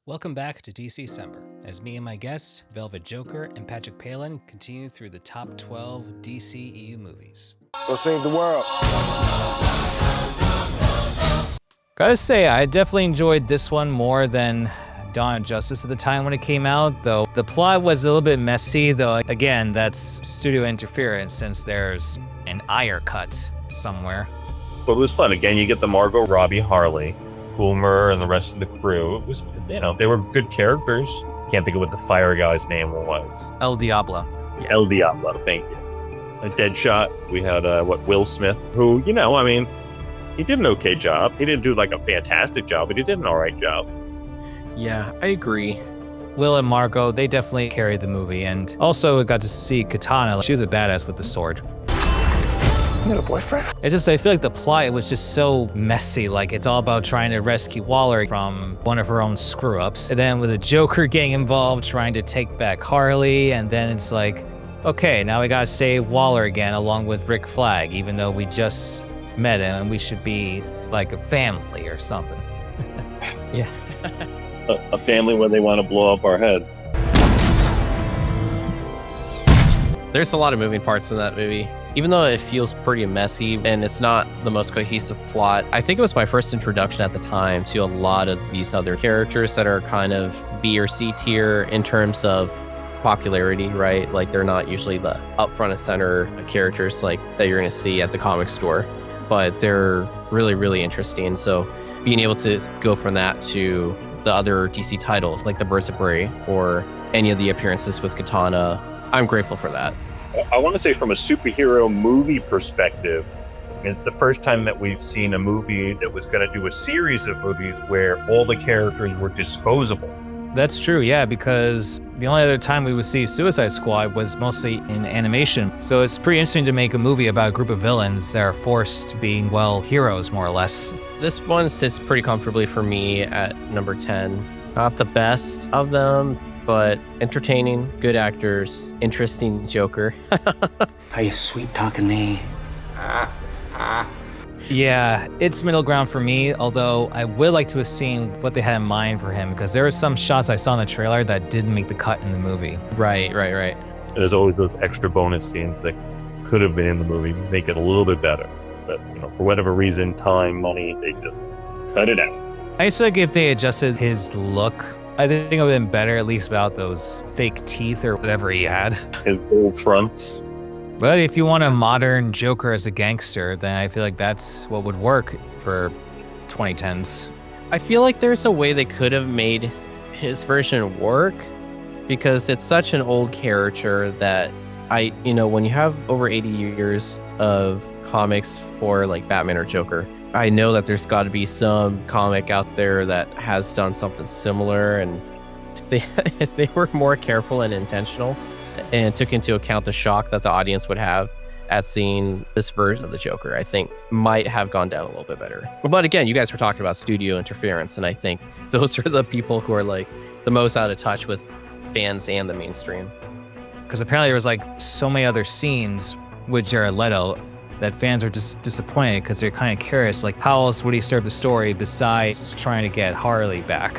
Welcome back to DC-Cember, as me and my guests, Velvetjoker and Patrick Palen, continue through the top 12 DCEU movies. Let's go save the world. Gotta say, I definitely enjoyed this one more than Dawn of Justice at the time when it came out, though the plot was a little bit messy, though again, that's studio interference since there's an ire cut somewhere. But it was fun. Again, you get the Margot Robbie Harley, Boomer, and the rest of the crew. It was, they were good characters. Can't think of what the fire guy's name was. El Diablo. El Diablo, thank you. A Deadshot. We had, Will Smith, who, he did an okay job. He didn't do like a fantastic job, but he did an all right job. Yeah, I agree. Will and Margot, they definitely carried the movie, and also got to see Katana. She was a badass with the sword. You got a boyfriend? I feel like the plot was just so messy. Like, it's all about trying to rescue Waller from one of her own screw-ups. And then with the Joker getting involved, trying to take back Harley. And then it's like, okay, now we gotta save Waller again along with Rick Flag, even though we just met him and we should be like a family or something. Yeah. A family where they want to blow up our heads. There's a lot of moving parts in that movie. Even though it feels pretty messy and it's not the most cohesive plot, I think it was my first introduction at the time to a lot of these other characters that are kind of B or C tier in terms of popularity, right? Like, they're not usually the up front and center characters like that you're going to see at the comic store, but they're really, really interesting. So being able to go from that to the other DC titles like the Birds of Prey or any of the appearances with Katana, I'm grateful for that. I want to say from a superhero movie perspective, it's the first time that we've seen a movie that was going to do a series of movies where all the characters were disposable. That's true, yeah, because the only other time we would see Suicide Squad was mostly in animation. So it's pretty interesting to make a movie about a group of villains that are forced to be, well, heroes, more or less. This one sits pretty comfortably for me at number 10. Not the best of them, but entertaining, good actors, interesting Joker. Are you sweet talking me? Yeah, it's middle ground for me, although I would like to have seen what they had in mind for him, because there were some shots I saw in the trailer that didn't make the cut in the movie. Right. There's always those extra bonus scenes that could have been in the movie, make it a little bit better. But, for whatever reason, time, money, they just cut it out. I just feel like if they adjusted his look, I think it would have been better, at least without those fake teeth or whatever he had. His gold fronts. But if you want a modern Joker as a gangster, then I feel like that's what would work for 2010s. I feel like there's a way they could have made his version work, because it's such an old character that when you have over 80 years of comics for like Batman or Joker, I know that there's got to be some comic out there that has done something similar, and if they were more careful and intentional and took into account the shock that the audience would have at seeing this version of the Joker, I think might have gone down a little bit better. But again, you guys were talking about studio interference, and I think those are the people who are like the most out of touch with fans and the mainstream. Because apparently there was like so many other scenes with Jared Leto that fans are just disappointed, because they're kind of curious, like, how else would he serve the story besides trying to get Harley back?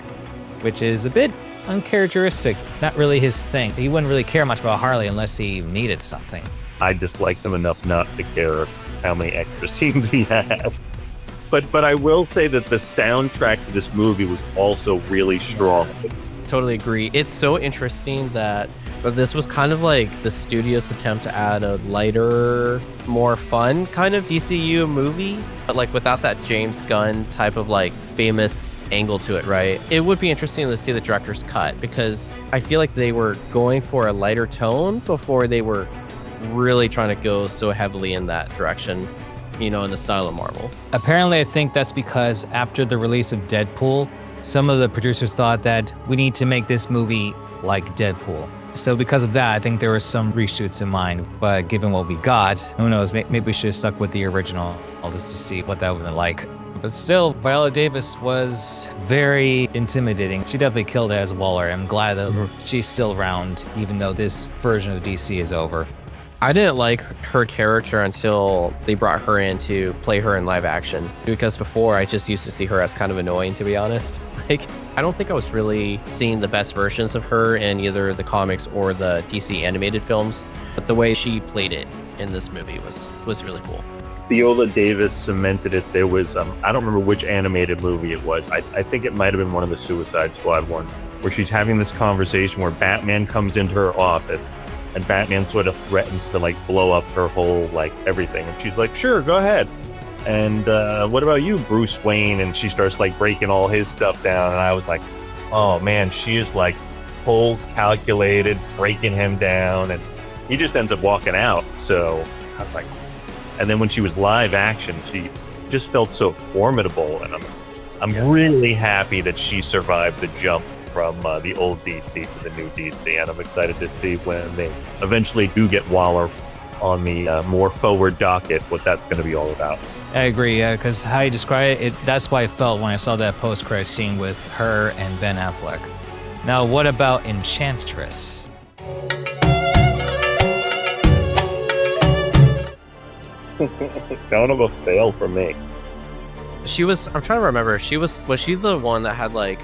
Which is a bit uncharacteristic, not really his thing. He wouldn't really care much about Harley unless he needed something. I just liked him enough not to care how many extra scenes he had. But I will say that the soundtrack to this movie was also really strong. Totally agree. It's so interesting that this was kind of like the studio's attempt to add a lighter, more fun kind of DCU movie, but like without that James Gunn type of like famous angle to it, right? It would be interesting to see the director's cut, because I feel like they were going for a lighter tone before they were really trying to go so heavily in that direction, in the style of Marvel. Apparently, I think that's because after the release of Deadpool, some of the producers thought that we need to make this movie like Deadpool. So because of that, I think there were some reshoots in mind, but given what we got, who knows, maybe we should have stuck with the original just to see what that would have been like. But still, Viola Davis was very intimidating. She definitely killed it as Waller. I'm glad that she's still around, even though this version of DC is over. I didn't like her character until they brought her in to play her in live action, because before I just used to see her as kind of annoying, to be honest. Like, I don't think I was really seeing the best versions of her in either the comics or the DC animated films, but the way she played it in this movie was really cool. Viola Davis cemented it. There was, I don't remember which animated movie it was. I think it might have been one of the Suicide Squad ones, where she's having this conversation where Batman comes into her office and Batman sort of threatens to like blow up her whole like everything. And she's like, sure, go ahead. And what about you, Bruce Wayne? And she starts like breaking all his stuff down. And I was like, oh man, she is like cold, calculated, breaking him down. And he just ends up walking out. So I was like, and then when she was live action, she just felt so formidable. And I'm really happy that she survived the jump from the old DC to the new DC, and I'm excited to see when they eventually do get Waller on the more forward docket, what that's going to be all about. I agree, yeah, because how you describe it, that's why I felt when I saw that post-credit scene with her and Ben Affleck. Now, what about Enchantress? Kind of a fail for me. She was, I'm trying to remember, was she the one that had like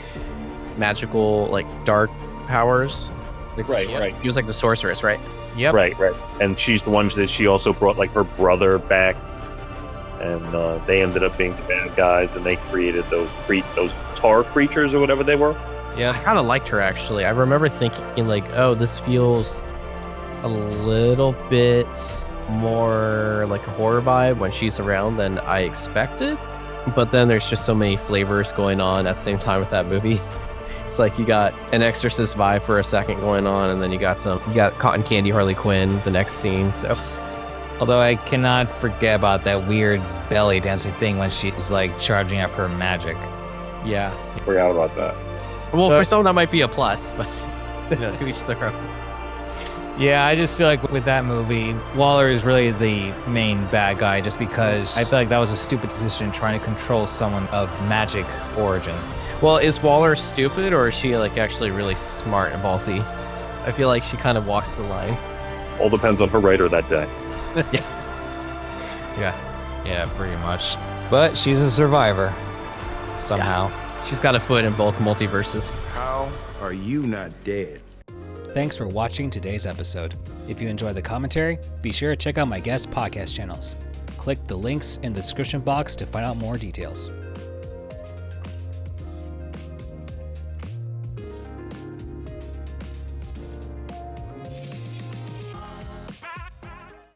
magical, like dark powers? Like, Right. She was like the sorceress, right? Yep. Right. And she's the one that she also brought like her brother back, and they ended up being the bad guys, and they created those tar creatures or whatever they were. Yeah. I kind of liked her, actually. I remember thinking like, oh, this feels a little bit more like a horror vibe when she's around than I expected. But then there's just so many flavors going on at the same time with that movie. It's like you got an Exorcist vibe for a second going on, and then you got Cotton Candy Harley Quinn the next scene. So, although I cannot forget about that weird belly dancing thing when she's like charging up her magic. yeah. Forgot about that. Well, for some that might be a plus, but to each their own. Yeah, I just feel like with that movie, Waller is really the main bad guy, just because I feel like that was a stupid decision trying to control someone of magic origin. Well, is Waller stupid, or is she like actually really smart and ballsy? I feel like she kind of walks the line. All depends on her writer that day. Yeah, pretty much. But she's a survivor, somehow. Yeah. She's got a foot in both multiverses. How are you not dead? Thanks for watching today's episode. If you enjoyed the commentary, be sure to check out my guest podcast channels. Click the links in the description box to find out more details.